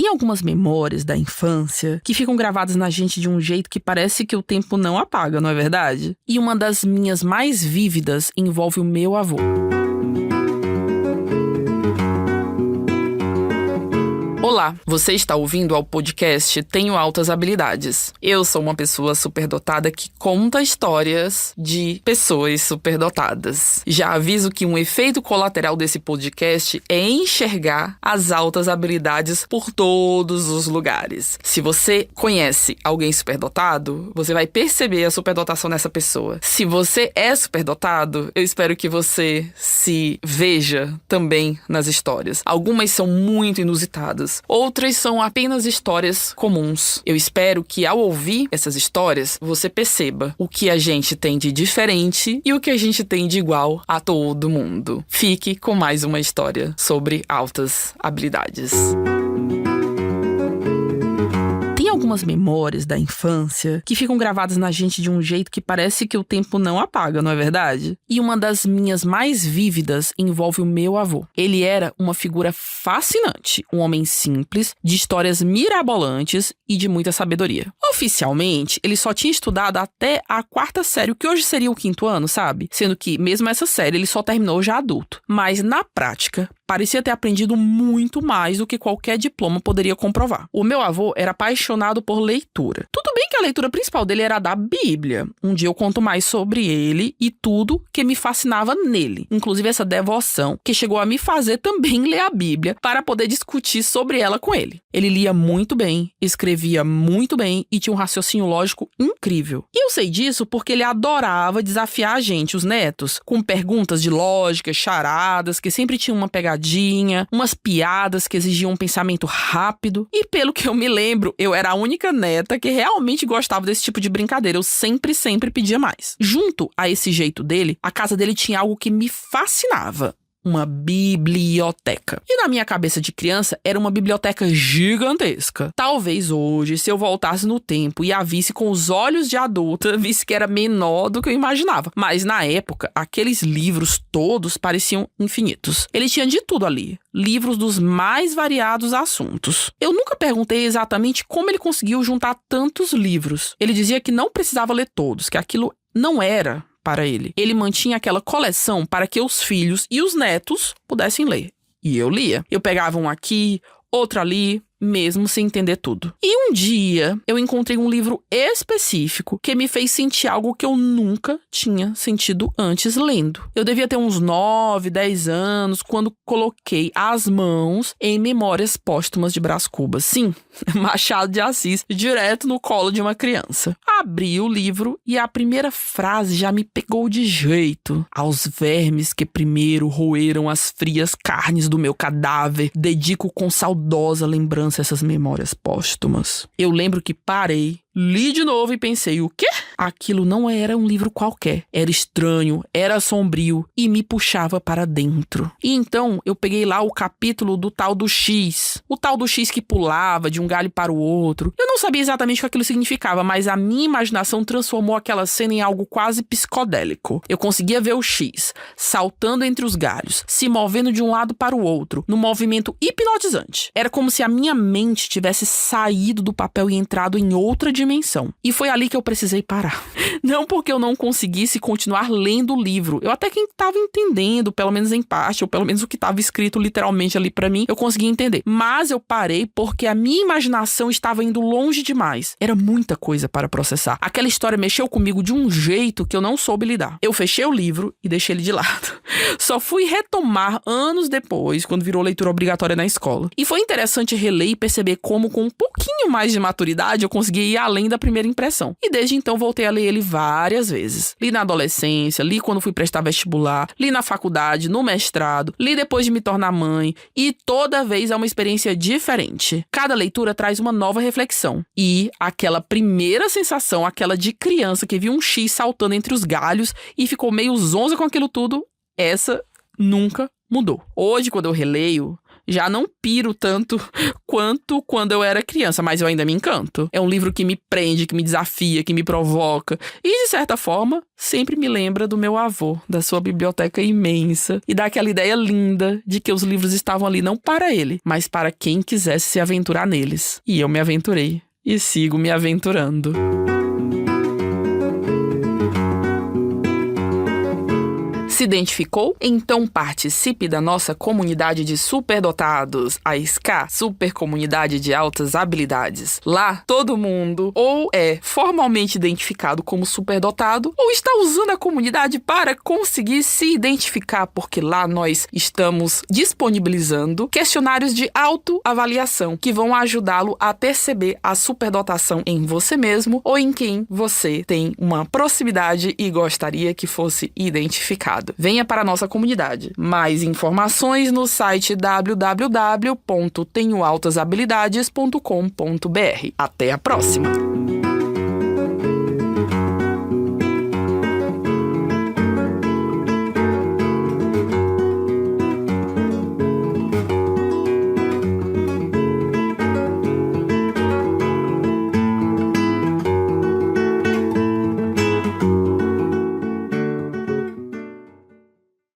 algumas memórias da infância que ficam gravadas na gente de um jeito que parece que o tempo não apaga, não é verdade? E uma das minhas mais vívidas envolve o meu avô. Olá, você está ouvindo ao podcast Tenho Altas Habilidades. Eu sou uma pessoa superdotada que conta histórias de pessoas superdotadas. Já aviso que um efeito colateral desse podcast é enxergar as altas habilidades por todos os lugares. Se você conhece alguém superdotado, você vai perceber a superdotação nessa pessoa. Se você é superdotado, eu espero que você se veja também nas histórias. Algumas são muito inusitadas. Outras são apenas histórias comuns. Eu espero que ao ouvir essas histórias, você perceba o que a gente tem de diferente e o que a gente tem de igual a todo mundo. Fique com mais uma história sobre altas habilidades. Tem algumas memórias da infância que ficam gravadas na gente de um jeito que parece que o tempo não apaga, não é verdade? E uma das minhas mais vívidas envolve o meu avô. Ele era uma figura fascinante, um homem simples, de histórias mirabolantes e de muita sabedoria. Oficialmente, ele só tinha estudado até a 4ª série, o que hoje seria o 5º ano, sabe? Sendo que, mesmo essa série, ele só terminou já adulto. Mas, na prática, parecia ter aprendido muito mais do que qualquer diploma poderia comprovar. O meu avô era apaixonado por leitura. Tudo bem que a leitura principal dele era da Bíblia. Um dia eu conto mais sobre ele e tudo que me fascinava nele. Inclusive essa devoção que chegou a me fazer também ler a Bíblia para poder discutir sobre ela com ele. Ele lia muito bem, escrevia muito bem e tinha um raciocínio lógico incrível. E eu sei disso porque ele adorava desafiar a gente, os netos, com perguntas de lógica, charadas, que sempre tinham uma pegadinha, umas piadas que exigiam um pensamento rápido. E pelo que eu me lembro, eu era a única neta que realmente gostava desse tipo de brincadeira. Eu sempre pedia mais. Junto a esse jeito dele, a casa dele tinha algo que me fascinava. Uma biblioteca. E na minha cabeça de criança, era uma biblioteca gigantesca. Talvez hoje, se eu voltasse no tempo e a visse com os olhos de adulta, visse que era menor do que eu imaginava. Mas na época, aqueles livros todos pareciam infinitos. Ele tinha de tudo ali. Livros dos mais variados assuntos. Eu nunca perguntei exatamente como ele conseguiu juntar tantos livros. Ele dizia que não precisava ler todos, que aquilo não era para ele. Ele mantinha aquela coleção para que os filhos e os netos pudessem ler. E eu lia. Eu pegava um aqui, outro ali, mesmo sem entender tudo. E um dia, eu encontrei um livro específico que me fez sentir algo que eu nunca tinha sentido antes lendo. Eu devia ter uns 9, 10 anos quando coloquei as mãos em Memórias Póstumas de Brás Cubas. Sim, Machado de Assis, direto no colo de uma criança. Abri o livro e a primeira frase já me pegou de jeito. Aos vermes que primeiro roeram as frias carnes do meu cadáver, dedico com saudosa lembrança essas memórias póstumas. Eu lembro que parei, li de novo e pensei, o quê? Aquilo não era um livro qualquer. Era estranho, era sombrio e me puxava para dentro. E então eu peguei lá o capítulo do tal do X. O tal do X que pulava de um galho para o outro. Eu não sabia exatamente o que aquilo significava, mas a minha imaginação transformou aquela cena em algo quase psicodélico. Eu conseguia ver o X saltando entre os galhos, se movendo de um lado para o outro, num movimento hipnotizante. Era como se a minha mente tivesse saído do papel e entrado em outra dimensão. E foi ali que eu precisei parar. Não porque eu não conseguisse continuar lendo o livro. Eu até que estava entendendo, pelo menos em parte, ou pelo menos o que estava escrito literalmente ali pra mim, eu conseguia entender. Mas eu parei porque a minha imaginação estava indo longe demais. Era muita coisa para processar. Aquela história mexeu comigo de um jeito que eu não soube lidar. Eu fechei o livro e deixei ele de lado. Só fui retomar anos depois, quando virou leitura obrigatória na escola. E foi interessante reler e perceber como, com um pouquinho mais de maturidade, eu conseguia ir além da primeira impressão. E desde então voltei a ler ele várias vezes. Li na adolescência, li quando fui prestar vestibular, li na faculdade, no mestrado, li depois de me tornar mãe, e toda vez é uma experiência diferente. Cada leitura traz uma nova reflexão. E aquela primeira sensação, aquela de criança que viu um X saltando entre os galhos e ficou meio zonza com aquilo tudo, essa nunca mudou. Hoje, quando eu releio, Já não piro tanto quanto quando eu era criança, mas eu ainda me encanto. É um livro que me prende, que me desafia, que me provoca. E, de certa forma, sempre me lembra do meu avô, da sua biblioteca imensa e daquela ideia linda de que os livros estavam ali não para ele, mas para quem quisesse se aventurar neles. E eu me aventurei. E sigo me aventurando. Se identificou? Então participe da nossa comunidade de superdotados, a SCA, Super Comunidade de Altas Habilidades. Lá, todo mundo ou é formalmente identificado como superdotado ou está usando a comunidade para conseguir se identificar, porque lá nós estamos disponibilizando questionários de autoavaliação que vão ajudá-lo a perceber a superdotação em você mesmo ou em quem você tem uma proximidade e gostaria que fosse identificado. Venha para a nossa comunidade. Mais informações no site www.tenhoaltasabilidades.com.br. Até a próxima!